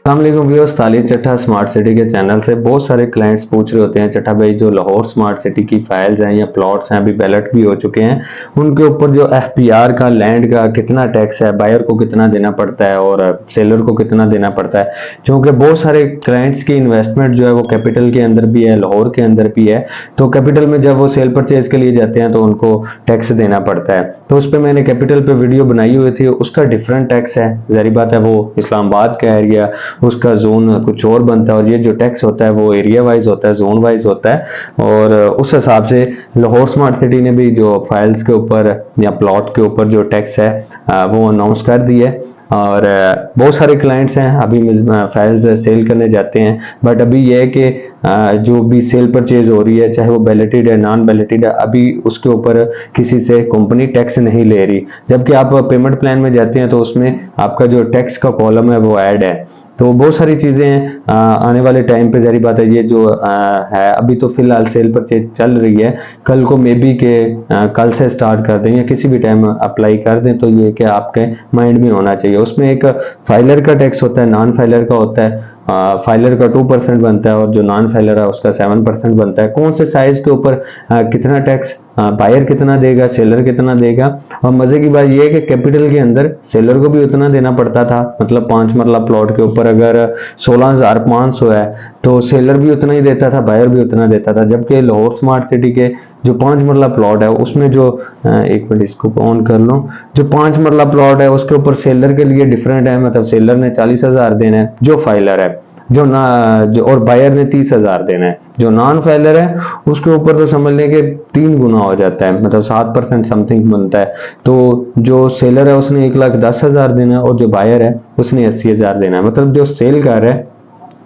अस्सलामुअलैकुम व्यूअर्स, तालिब चट्टा smart city के चैनल से बहुत सारे क्लाइंट्स पूछ रहे होते हैं चट्टा भाई जो लाहौर स्मार्ट सिटी की फाइल्स हैं या प्लॉट्स हैं अभी बैलेट भी हो चुके हैं, उनके ऊपर जो एफपीआर का लैंड का कितना टैक्स है, बायर को कितना देना पड़ता है और सेलर को कितना देना पड़ता है। क्योंकि बहुत सारे क्लाइंट्स की इन्वेस्टमेंट जो है वो कैपिटल के अंदर भी है, लाहौर के अंदर भी है। तो कैपिटल में जब वो सेल परचेज के लिए जाते हैं तो उनको टैक्स देना पड़ता है। तो उस पर मैंने कैपिटल पे वीडियो बनाई हुई थी, उसका डिफरेंट टैक्स है। जारी बात है वो इस्लामाबाद का एरिया, उसका जोन कुछ और बनता है और ये जो टैक्स होता है वो एरिया वाइज होता है, जोन वाइज होता है। और उस हिसाब से लाहौर स्मार्ट सिटी ने भी जो फाइल्स के ऊपर या प्लॉट के ऊपर जो टैक्स है वो अनाउंस कर दिया है। और बहुत सारे क्लाइंट्स हैं अभी फाइल्स सेल करने जाते हैं, बट अभी यह है कि जो भी सेल परचेज हो रही है चाहे वो बैलेटेड है नॉन बैलेटेड है, अभी उसके ऊपर किसी से कंपनी टैक्स नहीं ले रही। जबकि आप पेमेंट प्लान में जाते हैं तो उसमें आपका जो टैक्स का कॉलम है वो ऐड है। तो बहुत सारी चीजें हैं आने वाले टाइम पे। जारी बात है ये जो है अभी तो फिलहाल सेल परचेज चल रही है, कल को मे बी के कल से स्टार्ट कर दें या किसी भी टाइम अप्लाई कर दें। तो ये कि आपके माइंड में होना चाहिए, उसमें एक फाइलर का टैक्स होता है, नॉन फाइलर का होता है। फाइलर का 2% बनता है और जो नॉन फाइलर है उसका 7% बनता है। कौन से साइज के ऊपर कितना टैक्स बायर कितना देगा, सेलर कितना देगा। और मजे की बात यह है कि कैपिटल के अंदर सेलर को भी उतना देना पड़ता था, मतलब 5 मरला प्लॉट के ऊपर अगर 16,500 है तो सेलर भी उतना ही देता था, बायर भी उतना देता था। जबकि लाहौर स्मार्ट सिटी के जो 5 मरला प्लॉट है उसमें जो एक मिनट इसको ऑन कर लो, जो 5 मरला प्लॉट है उसके ऊपर सेलर के लिए डिफरेंट है, मतलब सेलर ने 40,000 देना है जो फाइलर है, जो और बायर ने 30,000 देना है। जो नॉन फाइलर है उसके ऊपर तो समझ लें कि 3 गुना हो जाता है, मतलब 7% समथिंग बनता है। तो जो सेलर है उसने 1,10,000 देना है और जो बायर है उसने 80,000 देना है। मतलब जो सेल कर रहा है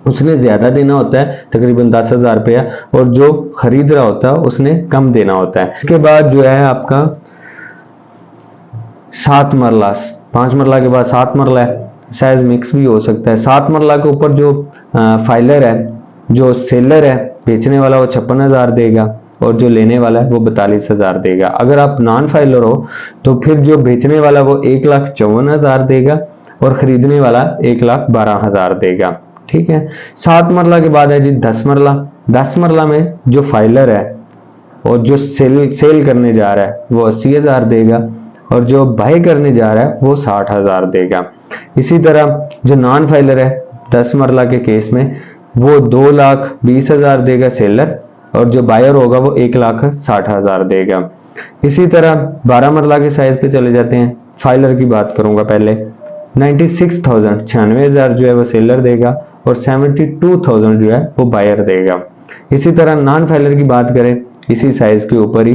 उसने ज्यादा देना होता है, तकरीबन 10,000 रुपया, और जो खरीद रहा होता है उसने कम देना होता है। इसके बाद जो है आपका 7 मरला, 5 मरला के बाद 7 मरला है, साइज मिक्स भी हो सकता है। 7 मरला के ऊपर जो फाइलर है, जो सेलर है बेचने वाला वो 56,000 देगा और जो लेने वाला है वो 42,000 देगा। अगर आप नॉन फाइलर हो तो फिर जो बेचने वाला वो 1,54,000 देगा और खरीदने वाला 1,12,000 देगा। ठीक है। 7 मरला के बाद है जी 10 मरला। 10 मरला में जो फाइलर है और जो सेल करने जा रहा है वो 80,000 देगा और जो बाय करने जा रहा है वो 60,000 देगा। इसी तरह जो नॉन फाइलर है 10 मरला के केस में वो 2,20,000 देगा सेलर और जो बायर होगा वो 1,60,000 देगा। इसी तरह 12 मरला के साइज पे चले जाते हैं। फाइलर की बात करूंगा पहले, 96,000 96,000 जो है वो सेलर देगा और 72,000 जो है वो बायर देगा। इसी तरह नॉन फाइलर की बात करें इसी साइज के ऊपर ही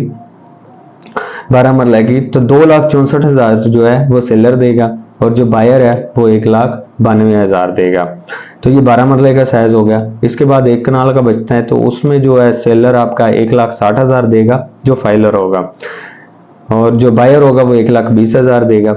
12 मरला की, तो 2,64,000 जो है वो सेलर देगा और जो बायर है वो 1,92,000 देगा। तो ये 12 मरले का साइज हो गया। इसके बाद 1 कनाल का बचता है तो उसमें जो है सेलर आपका 1,60,000 देगा जो फाइलर होगा और जो बायर होगा वो 1,20,000 देगा।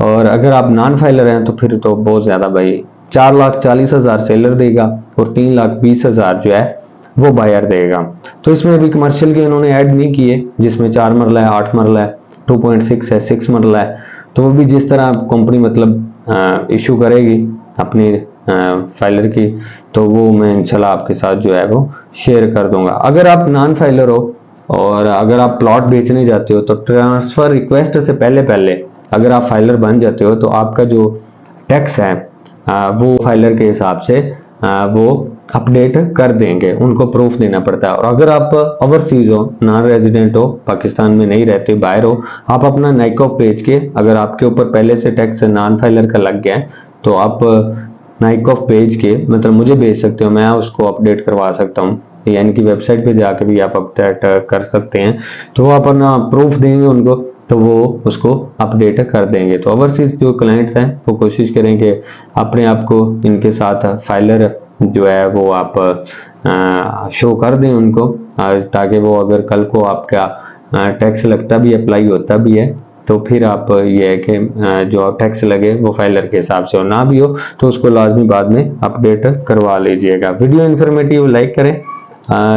और अगर आप नॉन फाइलर हैं तो फिर तो बहुत ज्यादा भाई, 4,40,000 सेलर देगा और 3,20,000 जो है वो बायर देगा। तो इसमें भी कमर्शियल के इन्होंने ऐड नहीं किए, जिसमें 4 मरला है, 8 मरला है, 2.6 है, 6 मरला है। तो वो भी जिस तरह कंपनी मतलब इशू करेगी अपनी फाइलर की, तो वो मैं इंशाल्लाह आपके साथ जो है वो शेयर कर दूंगा। अगर आप नॉन फाइलर हो और अगर आप प्लॉट बेचने जाते हो तो ट्रांसफर रिक्वेस्ट से पहले अगर आप फाइलर बन जाते हो तो आपका जो टैक्स है वो फाइलर के हिसाब से वो अपडेट कर देंगे, उनको प्रूफ देना पड़ता है। और अगर आप ओवरसीज हो, नॉन रेजिडेंट हो, पाकिस्तान में नहीं रहते, बाहर हो, आप अपना नाइकॉफ भेज के, अगर आपके ऊपर पहले से टैक्स नॉन फाइलर का लग गया है तो आप नाइकॉफ भेज के मतलब मुझे भेज सकते हो, मैं उसको अपडेट करवा सकता हूँ, यानी कि वेबसाइट पे जाके भी आप अपडेट कर सकते हैं। तो वो अपना प्रूफ देंगे उनको तो वो उसको अपडेट कर देंगे। तो ओवरसीज जो क्लाइंट्स हैं वो कोशिश करें कि अपने आप को इनके साथ फाइलर जो है वो आप शो कर दें उनको, ताकि वो अगर कल को आपका टैक्स लगता भी, अप्लाई होता भी है, तो फिर आप ये है कि जो टैक्स लगे वो फाइलर के हिसाब से, और ना भी हो तो उसको लाजमी बाद में अपडेट करवा लीजिएगा। वीडियो इन्फॉर्मेटिव लाइक करें।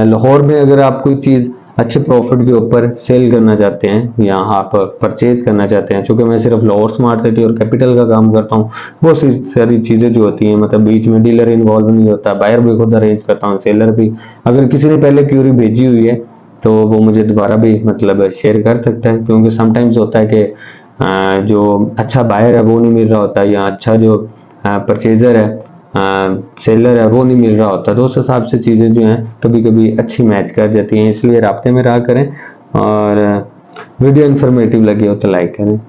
लाहौर में अगर आप कोई चीज़ अच्छे प्रॉफिट के ऊपर सेल करना चाहते हैं या आप परचेज करना चाहते हैं, चूंकि मैं सिर्फ लाहौर स्मार्ट सिटी और कैपिटल का काम करता हूँ, बहुत सी सारी चीज़ें जो होती हैं, मतलब बीच में डीलर इन्वॉल्व नहीं होता, बायर भी खुद अरेंज करता हूँ, सेलर भी। अगर किसी ने पहले क्यूरी भेजी हुई है तो वो मुझे दोबारा भी मतलब शेयर कर सकता है, क्योंकि समटाइम्स होता है कि जो अच्छा बायर है वो नहीं मिल रहा होता, या अच्छा जो परचेजर है, सेलर है, वो नहीं मिल रहा होता। तो उस हिसाब से चीज़ें जो हैं कभी कभी अच्छी मैच कर जाती हैं, इसलिए राब्ते में रहा करें। और वीडियो इन्फॉर्मेटिव लगी हो तो लाइक करें।